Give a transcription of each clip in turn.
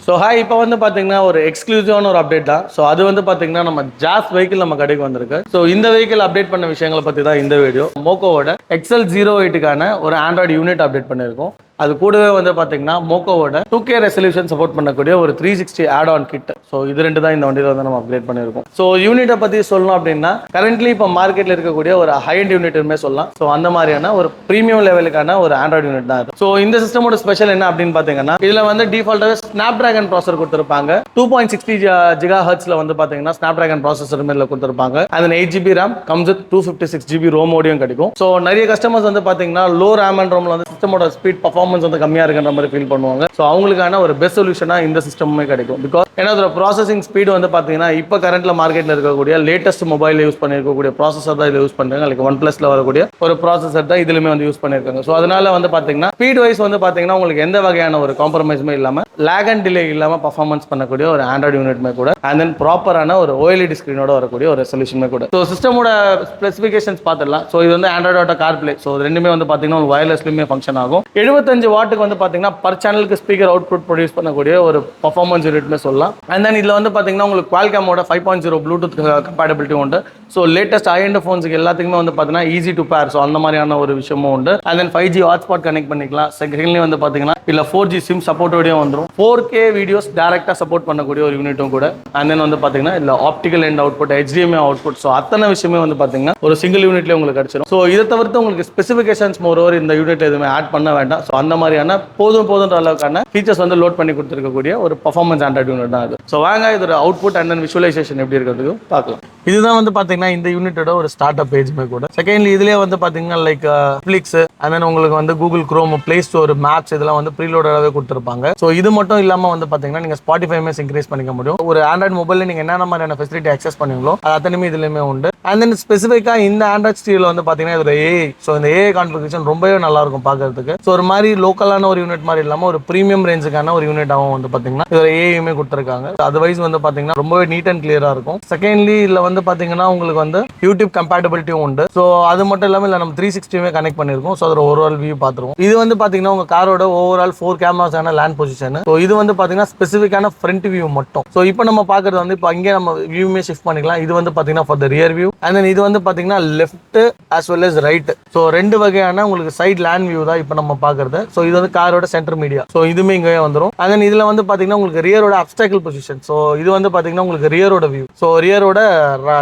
So hi, இப்போ வந்து பார்த்தீங்கன்னா ஒரு எக்ஸ்க்ளூசிவான ஒரு அப்டேட் தான். ஸோ அது வந்து பார்த்தீங்கன்னா நம்ம ஜாஸ் வெஹிக்கிள் நம்ம கடைக்கு வந்திருக்கு. ஸோ இந்த வெஹிக்கிள் அப்டேட் பண்ண விஷயங்களை பற்றி தான் இந்த வீடியோ. மோக்கோவோட XL08க்கான ஒரு ஆண்ட்ராய்டு யூனிட் அப்டேட் பண்ணியிருக்கோம். அது கூடவே வந்து பார்த்தீங்கன்னா மோக்கோவோட 2K ரெசல்யூஷன் சப்போர்ட் பண்ணக்கூடிய ஒரு 360 ஆட் ஆன் கிட். ஸோ இது ரெண்டு தான் இந்த வண்டியில் வந்து நம்ம அப்டேட் பண்ணியிருக்கோம். ஸோ யூனிட்டை பற்றி சொல்லணும் அப்படின்னா கரண்ட்லி இப்போ மார்க்கெட்டில் இருக்கக்கூடிய ஒரு ஹை அண்ட் யூனிட்டுமே சொல்லலாம். ஸோ அந்த மாதிரியான ஒரு ப்ரீமியம் லெவலுக்கான ஒரு ஆண்ட்ராய்டு யூனிட் தான். ஸோ இந்த சிஸ்டமோட ஸ்பெஷல் என்ன அப்படின்னு பார்த்தீங்கன்னா இதில் வந்து டிஃபால்ட்டாகவே ஸ்னாப் டிராகன் ப்ராசர் கொடுத்துருப்பாங்க. 2.60 GHz வந்து பார்த்தீங்கன்னா ஸ்னாப் டிராகன் ப்ராசஸர் மேல கொடுத்துருப்பாங்க. அது 8GB RAM comes with 256GB Rome மோடியும் கிடைக்கும். ஸோ நிறைய கஸ்டமர்ஸ் வந்து பார்த்தீங்கன்னா லோ ரேம் அண்ட் ரோம்ல வந்து சிஸ்டமோட ஸ்பீட் பர்ஃபார்மன்ஸ் வந்து கம்மியா இருக்குன்ற மாதிரி ஃபீல் பண்ணுவாங்க. ஸோ அவங்களுக்கான ஒரு பெஸ்ட் சொல்யூஷனா இந்த சிஸ்டமுமே கிடைக்கும். பிகாஸ் ஏன்னா அதோட ப்ராசஸிங் ஸ்பீடு வந்து பார்த்தீங்கன்னா இப்போ கரண்ட்ல மார்க்கெட்ல இருக்கக்கூடிய லேட்டஸ்ட் மொபைல் யூஸ் பண்ணிருக்கக்கூடிய ப்ராசஸர் தான் இதில் யூஸ் பண்ணுறாங்க. லைக் OnePlusல வரக்கூடிய ஒரு ப்ராசஸர் தான் இதுலயுமே வந்து யூஸ் பண்ணிருக்காங்க. ஸோ அதனால வந்து பார்த்தீங்கன்னா ஸ்பீட் வைஸ் வந்து பார்த்தீங்கன்னா உங்களுக்கு எந்த வகையான ஒரு காம்ப்ரமைஸுமே இல்லாமல் லேக் அண்ட் டிலே இல்லாமல் பர்ஃபார்மன்ஸ் பண்ணக்கூடிய ஒரு ஆண்ட்ராய்டு யூனிட்மே கூட அண்ட் தென் ப்ராப்பரான ஒரு OLED ஸ்க்ரீனோட வரக்கூடிய ஒரு ரெசல்யூஷனுமே கூட. ஸோ சிஸ்டமோட ஸ்பெசிஃபிகேஷன்ஸ் பார்த்துடலாம். ஸோ இது வந்து ஆண்ட்ராய்டோட CarPlay. ஸோ ரெண்டுமே வந்து பார்த்தீங்கன்னா வயர்லெஸ்லுமே ஃபங்க்ஷன் ஆகும். 75 வாட்டுக்கு வந்து பார்த்தீங்கன்னா பர் சேனலுக்கு ஸ்பீக்கர் அவுட்புட் ப்ரொடியூஸ் பண்ணக்கூடிய ஒரு பர்ஃபார்மன்ஸ் யூனிட்மே சொல்லலாம். அண்ட் தென் இதில் வந்து பார்த்தீங்கன்னா உங்களுக்கு Qualcommோட 5.0 ப்ளூடூத் கம்பேட்டபிலிட்டி உண்டு. ஸோ லேட்டஸ்ட் ஹை எண்ட் ஃபோன்ஸுக்கு எல்லாத்துக்குமே வந்து பார்த்தீங்கன்னா ஈஸி டு பேர். ஸோ அந்த மாதிரியான ஒரு விஷயமும் உண்டு. And then 5G hotspot connect பண்ணிக்கலாம். செகண்ட்லி வந்து பார்த்தீங்கன்னா இல்லை 4G சிம் சப்போர்ட்டோடையும் வந்துடும். 4K வீடியோஸ் டேரெக்டாக சப்போர்ட் பண்ணக்கூடிய ஒரு யூனிட்டும் கூட. அண்ட் தென் வந்து பார்த்தீங்கன்னா இல்லை optical end output, HDMI output, so அத்தனை விஷயமே வந்து பார்த்தீங்கன்னா ஒரு சிங்கிள் யூனிட்லேயே உங்களுக்கு கிடைச்சிடும். ஸோ இதை தவிர்த்து உங்களுக்கு ஸ்பெசிஃபிகேஷன்ஸ் மோரோவர் இந்த யூனிட் எதுவுமே ஆட் பண்ண வேண்டாம். ஸோ அந்த மாதிரியான போதுன்ற அளவுக்கான ஃபீச்சர்ஸ் வந்து லோட் பண்ணி கொடுத்துருக்கக்கூடிய ஒரு பர்ஃபார்மன்ஸ் ஆண்ட்ராய்டு யூனிட் தான் அது. ஸோ வாங்க இதோட அவுட்புட் அண்ட் தென் விஷுவலைசேஷன் எப்படி இருக்கிறதுக்கு பார்க்கலாம். இதுதான் வந்து பார்த்தீங்கன்னா இந்த யூனிட்டோட ஒரு ஸ்டார்ட் அப் பேஜ்மே கூட. செகண்ட்லி இதுலேயே வந்து பார்த்தீங்கன்னா லைக் Netflix அண்ட் தென் உங்களுக்கு வந்து Google Chrome, Play Store, Maps இதெல்லாம் வந்து ப்ரீலோடாகவே கொடுத்துருப்பாங்க. ஸோ இது மட்டும் இல்லாமல் வந்து பார்த்தீங்கன்னா நீங்கள் Spotify இன்க்ரீஸ் பண்ணிக்க முடியும். ஒரு ஆண்ட்ராய்டு மொபைலில் நீங்கள் என்னென்ன மாதிரியான ஃபெசிலிட்டி அக்சஸ் பண்ணுவீங்களோ அது அத்தனையுமே இதுலையுமே உண்டு. அண்ட் தென் ஸ்பெசிஃபிக்காக இந்த ஆண்ட்ராய்ட் ஸ்டீரில் வந்து பார்த்தீங்கன்னா இதோட AI. ஸோ இந்த AI கான்ஃபிகரேஷன் ரொம்பவே நல்லா இருக்கும் பார்க்கறதுக்கு. ஸோ ஒரு மாதிரி லோக்கலான ஒரு யூனிட் மாதிரி இல்லாமல் ஒரு ப்ரீமியம் ரேஞ்சுக்கான ஒரு யூனிட்டாகவும் வந்து பார்த்தீங்கன்னா இதோட ஏஐயுமே கொடுத்துருக்காங்க. அதர்வைஸ் வந்து பார்த்தீங்கன்னா ரொம்பவே நீட் அண்ட் கிளியராக இருக்கும். செகண்ட்லி இதில் வந்து பார்த்தீங்கன்னா உங்களுக்கு வந்து யூடியூப் கம்பேட்டபிலிட்டியும் உண்டு. ஸோ அது மட்டும் இல்லாமல் இல்லை நம்ம 360 கனெக்ட் பண்ணியிருக்கோம். ஸோ அதோட ஓவரால் வியூ பார்த்துருவோம். இது வந்து பார்த்தீங்கன்னா உங்கள் காரோட ஓவரால் 4 கேமராஸான லேண்ட் பொசிஷன். ஸோ இது வந்து பார்த்தீங்கன்னா ஸ்பெசிஃபிக்கான ஃப்ரண்ட் வியூ மட்டும். ஸோ இப்போ நம்ம பார்க்குறது வந்து இப்போ இங்கே நம்ம வியூமே ஷிஃப்ட் பண்ணிக்கலாம். இது வந்து பார்த்தீங்கன்னா for the rear view and then இது வந்து பார்த்தீங்கன்னா left as well as right. So ரெண்டு வகையான உங்களுக்கு சைட் லேண்ட் வியூ தான் இப்போ நம்ம பார்க்குறது. ஸோ இது வந்து காரோட சென்டர் மீடியா. ஸோ இதுவுமே இங்கே வந்துடும். அண்ட் தென் இதில் வந்து பார்த்தீங்கன்னா உங்களுக்கு ரியரோட அப்டாக்கிள் பொசிஷன். ஸோ இது வந்து பார்த்தீங்கன்னா உங்களுக்கு ரியரோட வியூ. ஸோ ரியரோட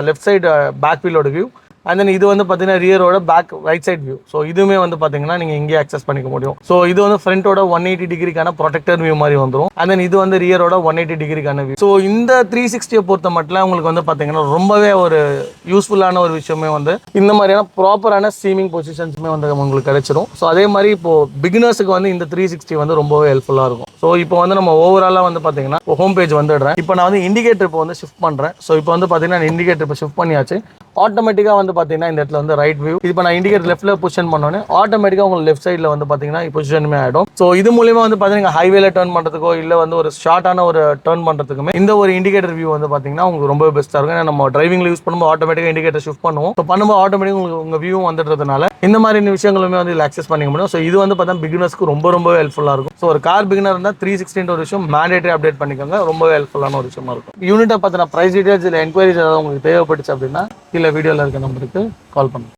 லெஃப்ட் சைடு பேக் வீலோட வியூ. அண்ட் தென் இது வந்து பார்த்தீங்கன்னா ரியரோட back right side view. So இதுவுமே வந்து பார்த்தீங்கன்னா நீங்கள் இங்கே அக்சஸ் பண்ணிக்க முடியும். ஸோ இது வந்து ஃப்ரண்டோட 180 டிகிரிக்கான ப்ரொடெக்டர் வியூ மாதிரி வந்துடும். அண்ட் தென் இது வந்து ரியரோட 180 டிகிரிக்கான வியூ. ஸோ இந்த 360 பொறுத்த மட்டும் உங்களுக்கு வந்து பார்த்தீங்கன்னா ரொம்பவே ஒரு யூஸ்ஃபுல்லான ஒரு விஷயமே வந்து இந்த மாதிரியான ப்ராப்பரான ஸ்ட்ரீமிங் பொசிஷன்ஸுமே வந்து உங்களுக்கு கிடைச்சிடும். ஸோ அதே மாதிரி இப்போ பிகினர்ஸுக்கு வந்து இந்த 360 வந்து ரொம்பவே ஹெல்ப்ஃபுல்லாக இருக்கும். ஸோ இப்போ வந்து நம்ம ஓவராலாக வந்து பார்த்தீங்கன்னா ஹோம் பேஜ் வந்துடுறேன். இப்போ நான் வந்து இண்டிகேட்டர் இப்போ வந்து ஷிஃப்ட் பண்ணுறேன். ஸோ இப்போ வந்து பார்த்தீங்கன்னா இண்டிகேட்டர் இப்போ ஷிஃப்ட் பண்ணியாச்சு. ஆட்டோமேட்டிக்காக வந்து பார்த்தீங்கன்னா இந்த இடத்துல வந்து ரைட் வியூ. இப்போ நான் இண்டிகேட்டர் லெஃப்ட்ல பொசிஷன் பண்ணோன்னே ஆட்டோமேட்டிக்காக உங்களுக்கு லெஃப்ட் சைடில் வந்து பார்த்தீங்கன்னா பொசிஷனுமே ஆகிடும். ஸோ இது மூலியமா வந்து பார்த்தீங்கன்னா ஹைவேல டர்ன் பண்ணுறதுக்கோ இல்லை வந்து ஒரு ஷார்ட்டான ஒரு டர்ன் பண்ணுறதுக்குமே இந்த ஒரு இண்டிகேட்டர் வியூ வந்து பார்த்தீங்கன்னா உங்களுக்கு ரொம்ப பெஸ்ட்டாக இருக்கும். ஏன்னா நம்ம டிரைவிங்ல யூஸ் பண்ணும்போது ஆட்டோமேட்டிக்காக இண்டிகேட்டர் ஷிஃப்ட் பண்ணுவோம். ஸோ பண்ணும்போது ஆட்டோமேட்டிக்காக உங்களுக்கு உங்கள் வியூ வந்துடுறதுனால இந்த மாதிரி விஷயங்களுமே வந்து இதில் அக்சஸ் பண்ணிக்க முடியும். ஸோ இது வந்து பார்த்தா பிகினர்ஸ்க்கு ரொம்பவே ஹெல்ப்ஃபுல்லாக இருக்கும். ஸோ ஒரு கார் பிகினர் இருந்தால் 360 ஒரு விஷயம் மேண்டேட்டரி அப்டேட் பண்ணிக்கோங்க. ரொம்பவே ஹெல்ப்ஃபுல்லான ஒரு விஷயமா இருக்கும். யூனிட்டை பார்த்தினா ப்ரைஸ் டீடைல்ஸ் இல்லை என்கொயரிஸ் ஏதாவது உங்களுக்கு தேவைப்பட்டுச்சு அப்படின்னா கீழே வீடியோவில் இருக்க நம்பருக்கு கால் பண்ணுங்க.